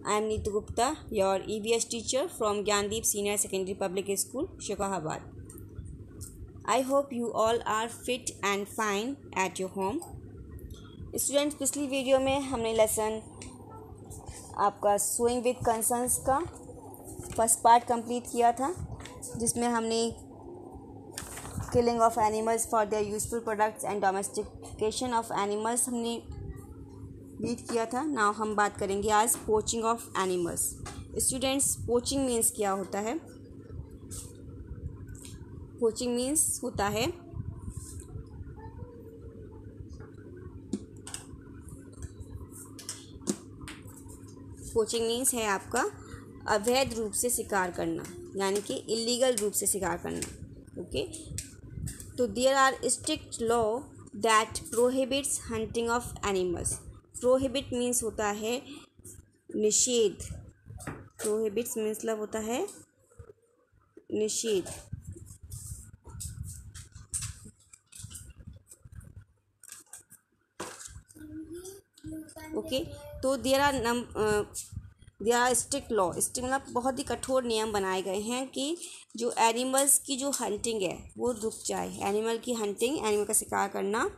I am Neetu Gupta, your EVS teacher from Gyandeep Senior Secondary Public School, Shikohabad. I hope you all are fit and fine at your home. Students, पिछली video में हमने lesson आपका swing with concerns का first part complete किया था, जिसमें हमने killing of animals for their useful products and domestication of animals हमने रीड किया था। नाउ हम बात करेंगे आज poaching of animals. Students, poaching means क्या होता है? पोचिंग मीन्स होता है पोचिंग मीन्स है आपका अवैध रूप से शिकार करना, यानी कि इलीगल रूप से शिकार करना। ओके, तो there are strict law that prohibits hunting of animals. Prohibit means होता है निषेध। प्रोहिबिट्स मतलब होता है निषेध। ओके, तो there are strict law. Strict मतलब बहुत ही कठोर नियम बनाए गए हैं कि जो एनिमल्स की जो हंटिंग है वो रुक जाए। एनिमल की हंटिंग, एनिमल का शिकार करना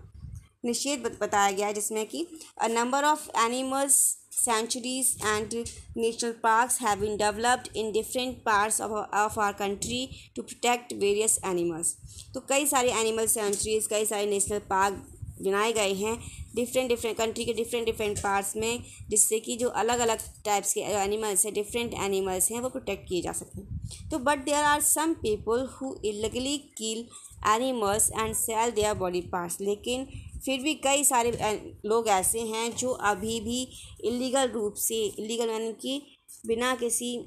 निषेध बताया गया है, जिसमें कि a number of animals sanctuaries and national parks have been developed in different parts of our country to protect various animals. तो कई सारे एनिमल सेंचुरीज, कई सारे नेशनल पार्क बनाए गए हैं डिफरेंट कंट्री के डिफरेंट पार्ट्स में, जिससे कि जो अलग अलग टाइप्स के एनिमल्स हैं, डिफरेंट एनिमल्स हैं, वो प्रोटेक्ट किए जा सकें। तो but there are some people who illegally kill animals and sell their body parts. लेकिन फिर भी कई सारे लोग ऐसे हैं जो अभी भी इलीगल यानी कि बिना किसी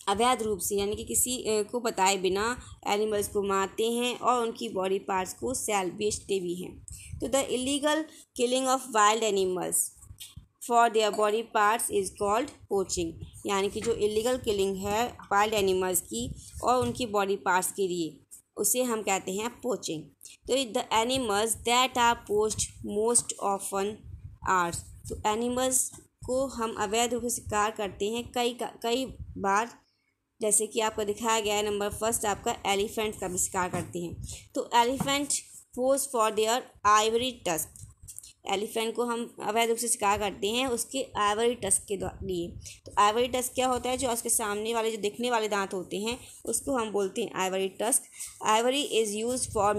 अवैध रूप से, यानी कि किसी को बताए बिना एनिमल्स को मारते हैं और उनकी बॉडी पार्ट्स को सेल बेचते भी हैं। तो the illegal killing of wild animals for their body parts is called poaching. यानी कि जो इलीगल किलिंग है वाइल्ड एनिमल्स की और उनकी बॉडी पार्ट्स के लिए, उसे हम कहते हैं पोचिंग। तो the animals that are poached most often ours. तो एनिमल्स को हम अवैध रूप से शिकार करते हैं कई बार, जैसे कि आपको दिखाया गया है। नंबर फर्स्ट आपका एलिफेंट का भी शिकार करते हैं। तो elephant pose for there Ivory tusk. Elephant को हम अवैध रूप से शिकार करते हैं उसके आइवरी टस्क के लिए। तो आइवरी टस्क क्या होता है? जो उसके सामने वाले जो दिखने वाले दांत होते हैं उसको हम बोलते हैं Ivory tusk. Ivory is use for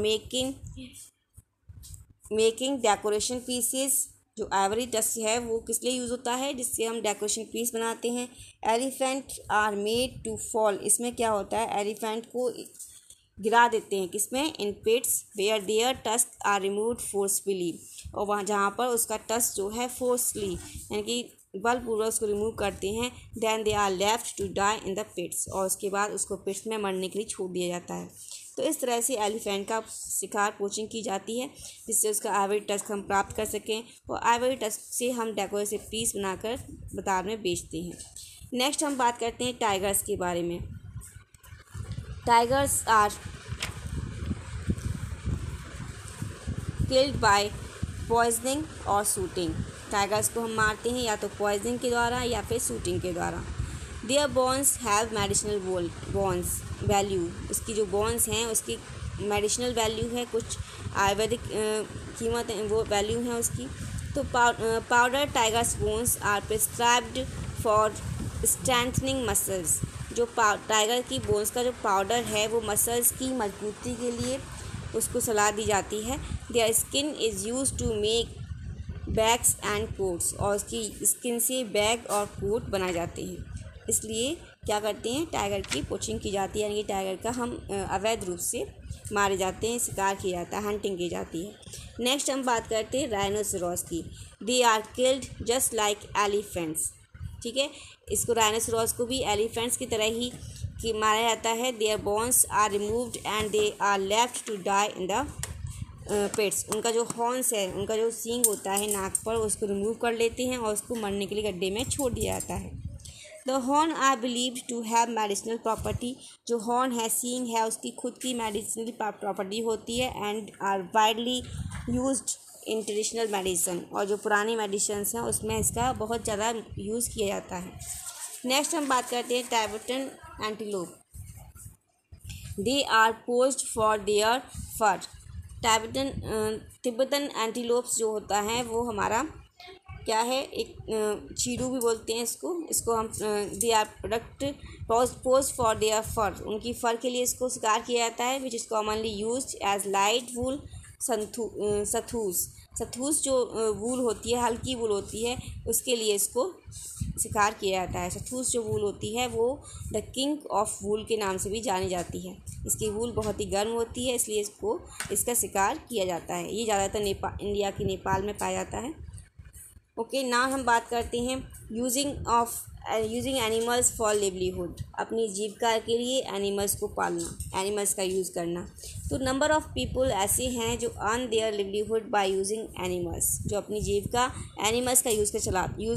making decoration pieces. जो आइवरी टस्क है वो किस लिए यूज़ होता है? जिससे हम डेकोरेशन पीस बनाते हैं। Elephant are made to fall. इसमें क्या होता है? एलिफेंट को गिरा देते हैं किसमें? In pits where their tusk are removed forcefully. और वहाँ जहाँ पर उसका टस्क जो है फोर्सली यानी कि बलपूर्वक उसको रिमूव करते हैं, then they are left to die in the pits. और उसके बाद उसको पिट्स में मरने के लिए छोड़ दिया जाता है। तो इस तरह से एलिफेंट का शिकार पोचिंग की जाती है, जिससे उसका आइवरी टस्क हम प्राप्त कर सकें और आइवरी टस्क से हम डेकोरेटिव पीस बनाकर बाजार में बेचते हैं। नेक्स्ट हम बात करते हैं टाइगर्स के बारे में। Tigers are killed by poisoning और शूटिंग। टाइगर्स को हम मारते हैं या तो पॉइजनिंग के द्वारा या फिर शूटिंग के द्वारा। Their bones have medicinal bones value. इसकी जो बोन्स हैं उसकी मेडिसिनल वैल्यू है, कुछ आयुर्वेदिक कीमत वो वैल्यू है उसकी। तो powder tigers bones are prescribed for strengthening muscles. जो टाइगर की बोन्स का जो पाउडर है वो मसल्स की मजबूती के लिए उसको सलाह दी जाती है। Their skin is use to make bags and coats. और उसकी स्किन से बैग और कोट बनाए जाते हैं। इसलिए क्या करते हैं? टाइगर की पोचिंग की जाती है, यानी कि टाइगर का हम अवैध रूप से मारे जाते हैं, शिकार किया जाता है, हंटिंग की जाती है। नेक्स्ट हम बात करते हैं राइनोसेरॉस की। They are killed just like elephants. ठीक है, इसको राइनोसेरॉस को भी एलिफेंट्स की तरह ही कि मारा जाता है। Their bones are removed and they are left to die in the pits. उनका जो हॉर्न्स है, उनका जो सींग होता है नाक पर, उसको रिमूव कर लेते हैं और उसको मरने के लिए गड्ढे में छोड़ दिया जाता है। The horn are believed to have medicinal property. जो हॉर्न है, सींग है, उसकी खुद की मेडिसिनल प्रॉपर्टी होती है and are widely used in traditional medicine, और जो पुरानी मेडिसिन्स हैं उसमें इसका बहुत ज़्यादा यूज़ किया जाता है। नेक्स्ट हम बात करते हैं Tibetan antelope. They are poached for their fur. Tibetan antelopes जो होता है वो हमारा क्या है, एक चीरू भी बोलते हैं इसको हम they are product poached for their fur, उनकी फ़र के लिए इसको शिकार किया जाता है, which is commonly used as light wool shahtoosh जो वूल होती है, हल्की वूल होती है, उसके लिए इसको शिकार किया जाता है। सथूस जो वूल होती है वो द किंग ऑफ वूल के नाम से भी जानी जाती है। इसकी वूल बहुत ही गर्म होती है, इसलिए इसका शिकार किया जाता है। ये ज़्यादातर इंडिया की नेपाल में पाया जाता है। ओके, ना हम बात करते हैं यूजिंग एनिमल्स फॉर लिवलीहुड, अपनी जीविका के लिए एनिमल्स को पालना, एनिमल्स का यूज़ करना। तो नंबर ऑफ़ पीपल ऐसे हैं जो earn there livelihood by using animals, जो अपनी जीविका एनिमल्स का यूज़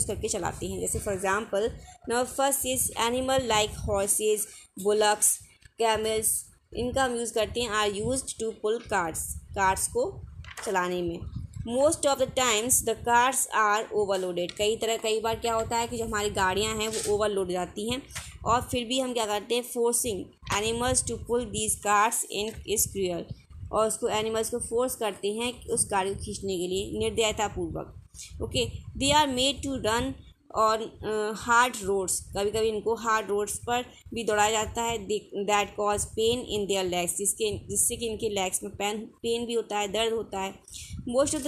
करके चलाते हैं। जैसे for example number first is animal like horses, bullocks, camels, इनका हम यूज़ करते हैं, are used to pull carts को चलाने में। Most of the times the cars are overloaded, कई बार क्या होता है कि जो हमारी गाड़ियाँ हैं वो ओवरलोड जाती हैं, और फिर भी हम क्या करते हैं, forcing animals to pull these cars in is cruel, और उसको एनिमल्स को फोर्स करते हैं उस गाड़ी को खींचने के लिए निर्दयतापूर्वक। Okay, they are made to run और हार्ड रोड्स, कभी कभी इनको हार्ड रोड्स पर भी दौड़ाया जाता है, that cause pain in their legs, जिससे कि इनके लेग्स में पेन भी होता है, दर्द होता है। Most of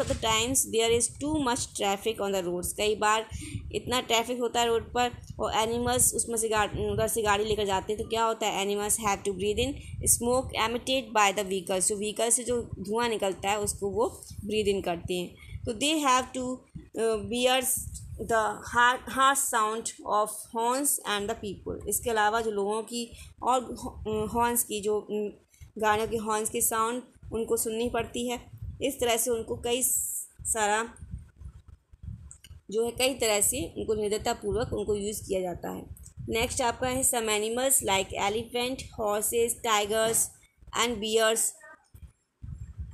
the times there is too much traffic on the roads, कई बार इतना ट्रैफिक होता है रोड पर और एनिमल्स उसमें से उधर से गाड़ी लेकर जाते हैं, तो क्या होता है, animals have to breathe in smoke emitted by the vehicles, जो व्हीकल से जो धुआं निकलता है उसको वो ब्रीद इन करते हैं। तो they have to bears the harsh sound of horns and the people, इसके अलावा जो लोगों की और हॉर्न्स की, जो गाड़ियों की हॉर्न्स की साउंड उनको सुननी पड़ती है। इस तरह से उनको कई तरह से उनको निर्दयतापूर्वक उनको यूज़ किया जाता है। नेक्स्ट आपका है some animals like elephant, horses, tigers and bears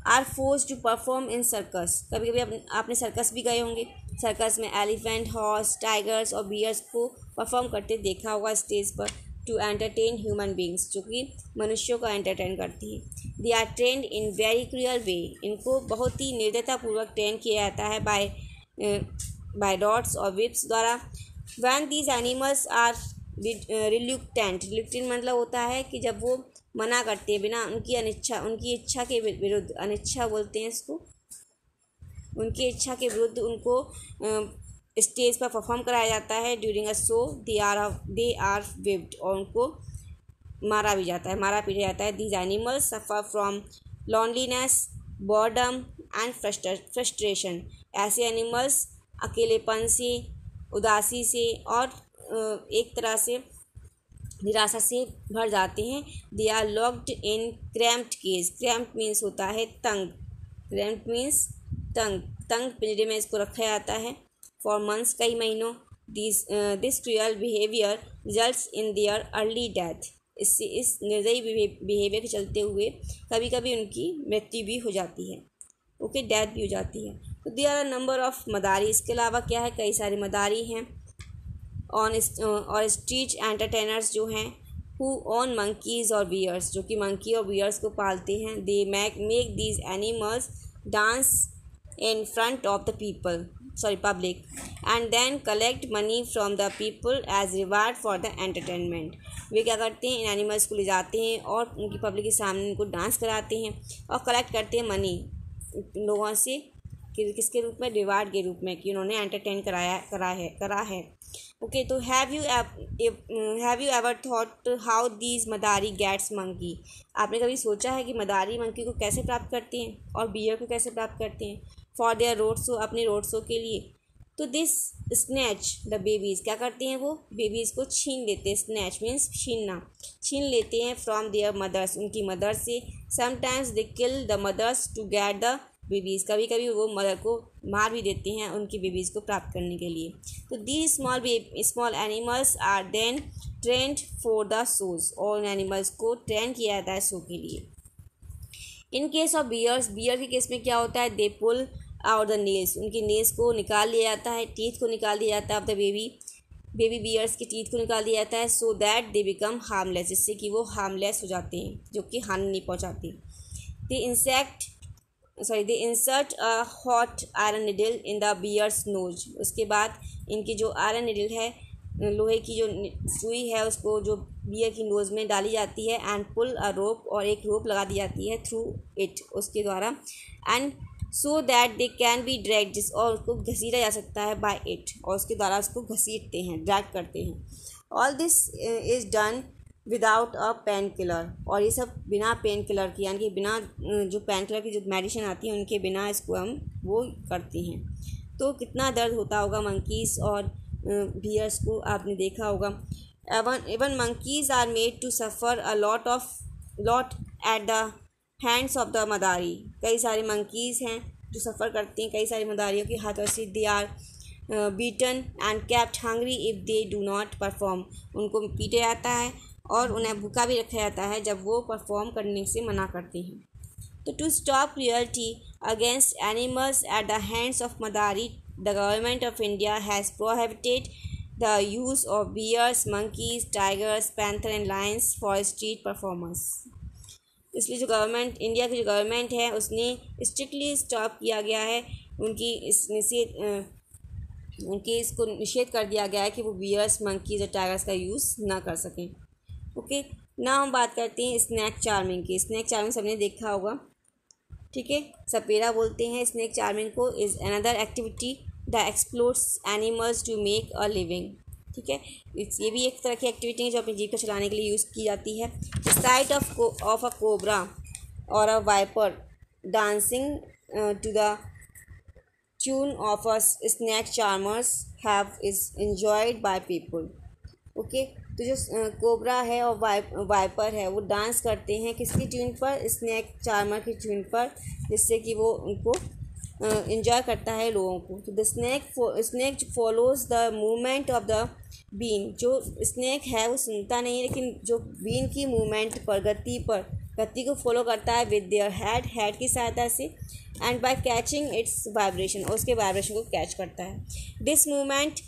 are forced to perform in circus, कभी कभी आपने सर्कस भी गए होंगे, सर्कस में एलिफेंट, हॉर्स, टाइगर्स और बियर्स को परफॉर्म करते देखा होगा स्टेज पर, टू एंटरटेन ह्यूमन बींग्स, जो कि मनुष्यों को एंटरटेन करती है। They are trained in very cruel way, इनको बहुत ही निर्दयतापूर्वक ट्रेन किया जाता है बाय डॉट्स और विप्स द्वारा। व्हेन दीज एनिमल्स आर रिल्यूक्टेंट मतलब होता है कि जब वो मना करते हैं, बिना उनकी इच्छा के विरुद्ध, अनिच्छा बोलते हैं इसको, उनकी इच्छा के विरुद्ध उनको स्टेज पर परफॉर्म कराया जाता है। During a show they are whipped, और उनको मारा पीटा जाता है। These animals suffer from loneliness, boredom and frustration, ऐसे एनिमल्स अकेलेपन से, उदासी से और एक तरह से निराशा से भर जाते हैं। They are locked in cramped cage, cramped means होता है तंग, क्रैम्प्ड मीन्स तंग पिंजरे में इसको रखा जाता है फॉर मंथ्स, कई महीनों। This cruel behaviour results in their early death, इससे इस निर्दयी बिहेवियर के चलते हुए कभी कभी उनकी मृत्यु भी हो जाती है, ओके, डेथ भी हो जाती है। तो देयर आर नंबर ऑफ मदारी, इसके अलावा क्या है, कई सारे मदारी हैं और स्ट्रीट एंटरटेनर्स जो हैं, हु ओन मंकीज़ और बियर्स, जो कि मंकी और बियर्स को पालते हैं। They make these animals dance in front of the public and then collect money from the people as reward for the entertainment। वे क्या करते हैं, इन एनिमल्स को ले जाते हैं और उनकी पब्लिक के सामने उनको डांस कराते हैं और कलेक्ट करते हैं मनी लोगों से, किसके रूप में, रिवार्ड के रूप में, कि उन्होंने एंटरटेन करा है। ओके, तो have you ever thought how these Madari gets monkey, आपने कभी सोचा है कि मदारी मंकी को कैसे प्राप्त करते हैं और बियर को कैसे प्राप्त करते हैं, फॉर देयर रोड शो, अपने रोड शो के लिए। तो दिस स्नैच द बेबीज़, क्या करते हैं, वो बेबीज़ को छीन लेते हैं, स्नैच मीन्स छीन लेते हैं फ्रॉम देयर मदर्स, उनकी मदर से। Sometimes they kill the mothers to get the babies, कभी कभी वो मदर को मार भी देते हैं उनकी बेबीज़ को प्राप्त करने के लिए। तो these small animals are then trained for the shows, और उन एनिमल्स को ट्रेन किया जाता है शो के लिए। In case of bears, bear के केस में क्या होता है, they pull out the nails, उनके नेल्स को निकाल लिया जाता है, टीथ को निकाल दिया जाता है ऑफ द बेबी बियर्स के टीथ को निकाल दिया जाता है, so that they become harmless, जिससे कि वो हार्मलेस हो जाते हैं, जो कि हानि नहीं पहुंचाते। They insert a hot iron needle in the bear's nose, उसके बाद इनकी जो आयरन निडल है, लोहे की जो सुई है, उसको जो बियर की नोज में डाली जाती है, एंड पुल अ रोप, और एक रोप लगा दी जाती है थ्रू इट, उसके द्वारा, and so that they can be drag, जिस और उसको घसीटा जा सकता है बाय इट, और उसके द्वारा उसको घसीटते हैं, ड्रैग करते हैं। All this is done without a pain killer, और ये सब बिना पेन किलर की, यानी कि बिना जो पेन किलर की जो मेडिसिन आती है उनके बिना इसको हम वो करते हैं। तो कितना दर्द होता होगा मंकीज़ और बियर्स को आपने देखा होगा। Even monkeys are made to suffer a lot at the hands of the madari, कई सारे मंकीज़ हैं जो सफ़र करते हैं कई सारे मदारियों के हाथों से। They are beaten and kept hungry if they do not perform, उनको पीटा जाता है और उन्हें भूखा भी रखा जाता है जब वो परफॉर्म करने से मना करते हैं। तो to stop cruelty against animals at the hands of madari, the government of India has prohibited the use of bears, monkeys, tigers, panther and lions for street performance. इसलिए जो गवर्नमेंट, इंडिया की जो गवर्नमेंट है, उसने स्ट्रिक्टली स्टॉप किया गया है, उनकी इसको निषेध कर दिया गया है कि वो बियर्स, मंकीज़ और टाइगर्स का यूज़ ना कर सकें। ओके, ना हम बात करते हैं स्नैक चार्मिंग की। स्नैक चार्मिंग सबने देखा होगा, ठीक है, सपेरा बोलते हैं स्नैक चार्मिंग को। Is another activity the explores animals to make a living, ठीक है, ये भी एक तरह की एक्टिविटी है जो अपनी जीविका चलाने के लिए यूज़ की जाती है। Site of a cobra or a viper dancing to the tune of a snake charmers have is enjoyed by people. Okay, तो जो कोबरा है और वाइपर है वो डांस करते हैं किसकी ट्यून पर, स्नैक चार्मर की ट्यून पर, जिससे कि वो उनको इंजॉय करता है लोगों को। तो the snake follows the movement of the been, जो स्नैक है वो सुनता नहीं है, लेकिन जो बीन की मूवमेंट पर, गति को फॉलो करता है विद देयर हेड की सहायता से, and by catching its vibration, और उसके वाइब्रेशन को कैच करता है। This movement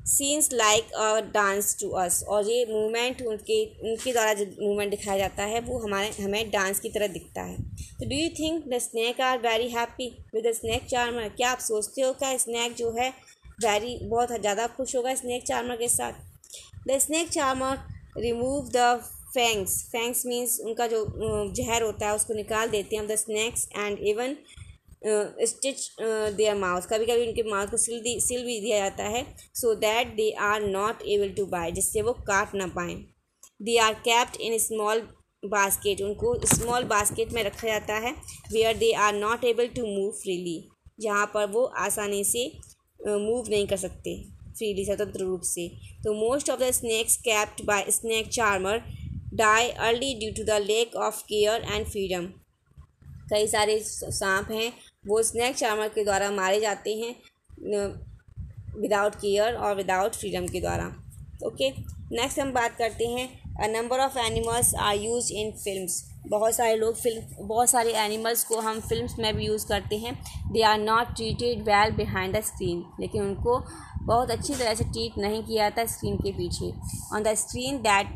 seems like a dance to us, और ये मूवमेंट उनके द्वारा जो मूवमेंट दिखाया जाता है वो हमें डांस की तरह दिखता है। तो do you think the snake are very happy with the snake charmer, क्या आप सोचते हो क्या स्नैक जो है बहुत ज़्यादा खुश होगा स्नैक चार्मर के साथ? The snake charmer remove the fangs means उनका जो जहर होता है उसको निकाल देते हैं the snacks, and even stitch their mouth, कभी कभी उनके माउथ को सिल भी दिया जाता है, so that they are not able to bite, जिससे वो काट ना पाएँ। They are kept in small basket, उनको स्मॉल बास्केट में रखा जाता है, where they are not able to move freely, जहाँ पर वो आसानी से मूव नहीं कर सकते फ्रीली, स्वतंत्र रूप से। तो most of the snakes kept by snake charmer die early due to the lack of care and freedom, कई सारे सांप हैं वो स्नैक चार्मर के द्वारा मारे जाते हैं विदाउट केयर और विदाउट फ्रीडम के द्वारा। ओके, नेक्स्ट हम बात करते हैं a number of animals are use in films, बहुत सारे एनिमल्स को हम फिल्म्स में भी यूज़ करते हैं। They are not treated well behind the screen, लेकिन उनको बहुत अच्छी तरह से ट्रीट नहीं किया जाता स्क्रीन के पीछे। On the screen that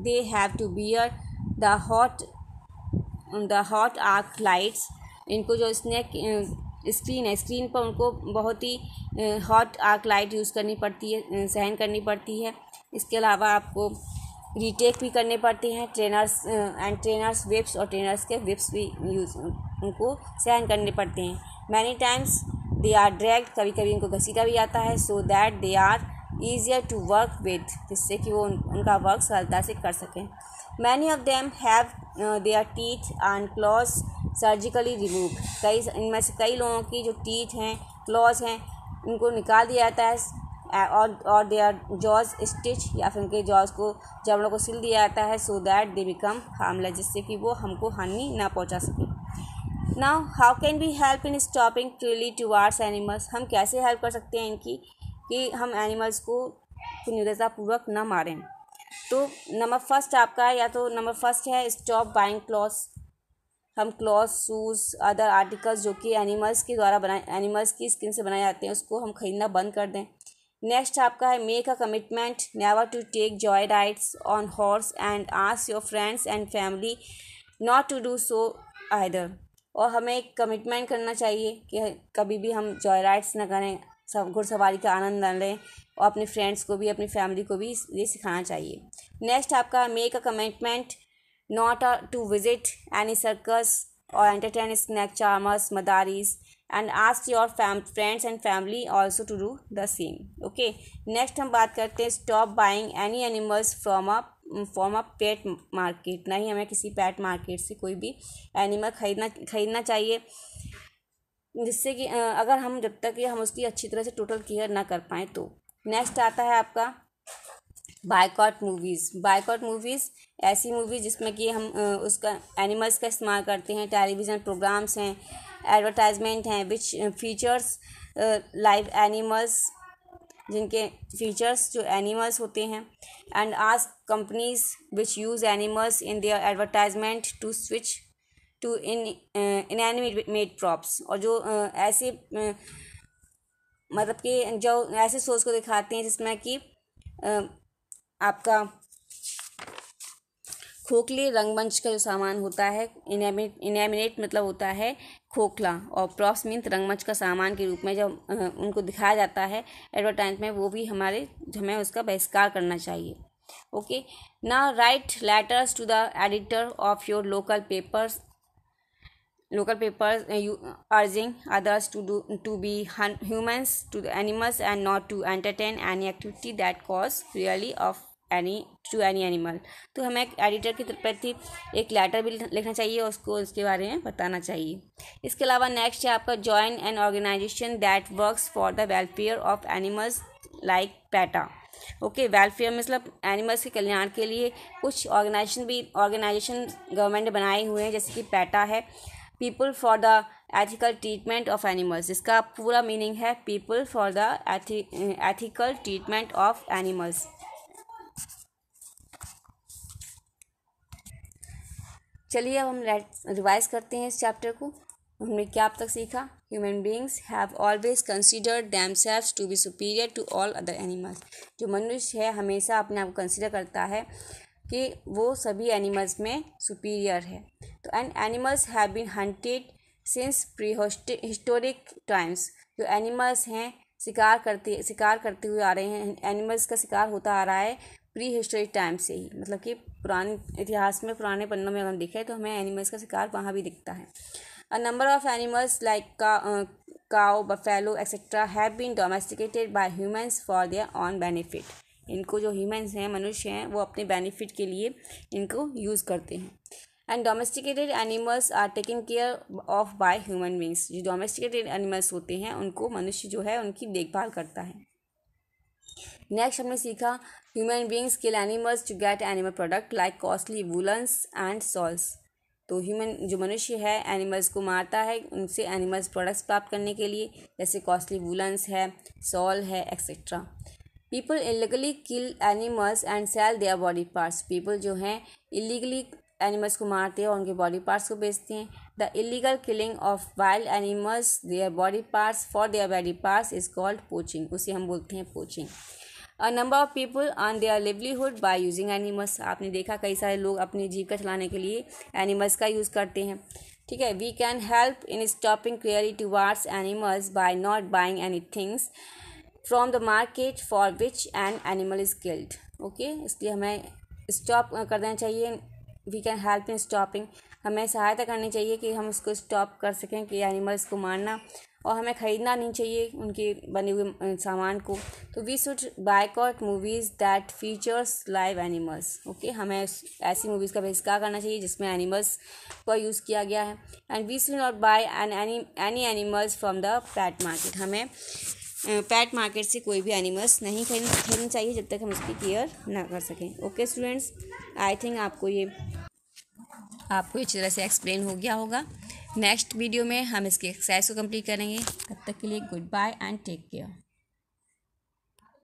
they have to bear the hot arc lights, इनको जो स्क्रीन है, स्क्रीन पर उनको बहुत ही हॉट आर्क लाइट यूज़ करनी पड़ती है, सहन करनी पड़ती है। इसके अलावा आपको रीटेक भी करने पड़ते हैं, ट्रेनर्स विप्स और ट्रेनर्स के विप्स भी उनको सहन करने पड़ते हैं। Many times they are dragged, कभी कभी उनको घसीटा भी जाता है, so that they are easier to work with, जिससे कि वो उनका वर्क सरलता से कर सकें। Many of them have their teeth and claws surgically remove, इनमें से कई लोगों की जो टीथ हैं, क्लॉज हैं, उनको निकाल दिया जाता है, और देयर जॉज स्टिच, या फिर उनके जॉज को, जबड़ों को सिल दिया जाता है, so that they become harmless, जिससे कि वो हमको हानि ना पहुंचा सके। Now how can we help in stopping cruelty towards animals, हम कैसे हेल्प कर सकते हैं इनकी कि हम एनिमल्स को निर्दयतापूर्वक न मारें? तो नंबर फर्स्ट है स्टॉप बाइंग क्लॉथ्स, हम क्लॉथ, शूज़, अदर आर्टिकल्स जो कि एनिमल्स के द्वारा बनाए, एनिमल्स की स्किन से बनाए जाते हैं, उसको हम खरीदना बंद कर दें। नेक्स्ट आपका है make a commitment never to take joy rides on horse and ask your friends and family not to do so either. और हमें एक कमिटमेंट करना चाहिए कि कभी भी हम जॉय राइड्स ना करें, सब घुड़सवारी का आनंद न लें, और अपने फ्रेंड्स को भी, अपनी फैमिली को भी ये सिखाना चाहिए। नेक्स्ट आपका make a commitment not to visit any circus or entertain snake charmers madaris and ask your friends and family also to do the same. Okay, next हम बात करते हैं stop buying any animals from a pet market. नहीं, हमें किसी पेट market से कोई भी एनिमल खरीदना चाहिए, जिससे कि अगर हम जब तक कि हम उसकी अच्छी तरह से टोटल केयर ना कर पाएँ तो। नेक्स्ट आता है आपका बायकॉट मूवीज़। बायकॉट मूवीज़ ऐसी मूवीज़ जिसमें कि हम उसका एनिमल्स का इस्तेमाल करते हैं, टेलीविज़न प्रोग्राम्स हैं, एडवर्टाइजमेंट हैं विच फीचर्स लाइव एनिमल्स, जिनके फीचर्स जो एनिमल्स होते हैं, and ask companies which use animals in their advertisement to switch to inanimate props. और जो ऐसे मतलब कि जो ऐसे सोच को दिखाते हैं जिसमें कि आपका खोखले रंगमंच का जो सामान होता है, इनएमिनेट मतलब होता है खोखला, और प्रॉप्स मीन्स रंगमंच का सामान के रूप में जब उनको दिखाया जाता है एडवर्टाइजमेंट में, वो भी हमें उसका बहिष्कार करना चाहिए। Okay, now write letters to the editor of your local papers urging others to be humans to the animals and not to entertain any activity that cause really of any animal। तो हमें एक editor के प्रति एक letter भी लिखना चाहिए और उसको उसके बारे में बताना चाहिए। इसके अलावा नेक्स्ट है आपका join an organisation that works for the welfare of animals like PETA. Okay, welfare मतलब एनिमल्स के कल्याण के लिए कुछ ऑर्गेनाइजेशन गवर्नमेंट ने बनाए हुए हैं, जैसे कि पैटा है, people for the ethical treatment of animals. इसका पूरा मीनिंग है people for the ethical treatment of animals. चलिए अब हम रिवाइज करते हैं इस चैप्टर को। हमने क्या अब तक सीखा? Human beings have always considered themselves to be superior to all other animals. जो मनुष्य है हमेशा अपने आप को कंसिडर करता है कि वो सभी एनिमल्स में सुपीरियर है। तो and animals have been hunted since prehistoric times. जो एनिमल्स हैं शिकार करते हुए आ रहे हैं, एनिमल्स का शिकार होता आ रहा है प्री हिस्टोरिक टाइम से ही, मतलब कि पुराने इतिहास में, पुराने पन्नों में अगर हम देखें तो हमें एनिमल्स का शिकार वहाँ भी दिखता है। A number of animals like cow, buffalo etcetera have been domesticated by humans for their own benefit. इनको जो ह्यूमंस हैं, मनुष्य हैं, वो अपने बेनिफिट के लिए इनको यूज़ करते हैं। And domesticated animals are taken care of by human beings. जो डोमेस्टिकेटेड एनिमल्स होते हैं उनको मनुष्य जो है उनकी देखभाल करता है। नेक्स्ट हमने सीखा human beings kill animals to get animal product like costly woollens and shawls. तो जो मनुष्य है एनिमल्स को मारता है उनसे एनिमल्स प्रोडक्ट्स प्राप्त करने के लिए, जैसे कॉस्टली वुलन्स है, सॉल है etcetera. People illegally kill animals and sell their body parts. People जो हैं इलीगली एनिमल्स को मारते हैं और उनके बॉडी पार्ट्स को बेचते हैं। The illegal killing of wild animals there body parts for their body parts is called poaching. उसे हम बोलते हैं poaching. A number of people earn there livelihood by using animals. आपने देखा कई सारे लोग अपनी जीविका चलाने के लिए एनिमल्स का यूज़ करते हैं। ठीक है, we can help in stopping cruelty towards animals by not buying any things from the market for which an animal is killed. Okay, इसलिए हमें स्टॉप कर देना चाहिए। We can help in stopping, हमें सहायता करनी चाहिए कि हम उसको स्टॉप कर सकें कि एनिमल्स को मारना, और हमें ख़रीदना नहीं चाहिए उनके बने हुए सामान को। तो we should boycott movies that features live animals. Okay, हमें ऐसी मूवीज़ का बहिष्कार करना चाहिए जिसमें एनिमल्स का यूज़ किया गया है। And we should not buy any animals from the pet market. हमें पेट मार्केट से कोई भी एनिमल्स नहीं खरीदना चाहिए जब तक हम उसकी केयर ना कर सकें। ओके स्टूडेंट्स, आई थिंक आपको ये अच्छी तरह से एक्सप्लेन हो गया होगा। नेक्स्ट वीडियो में हम इसके एक्सरसाइज को कंप्लीट करेंगे। तब तक के लिए goodbye and take care.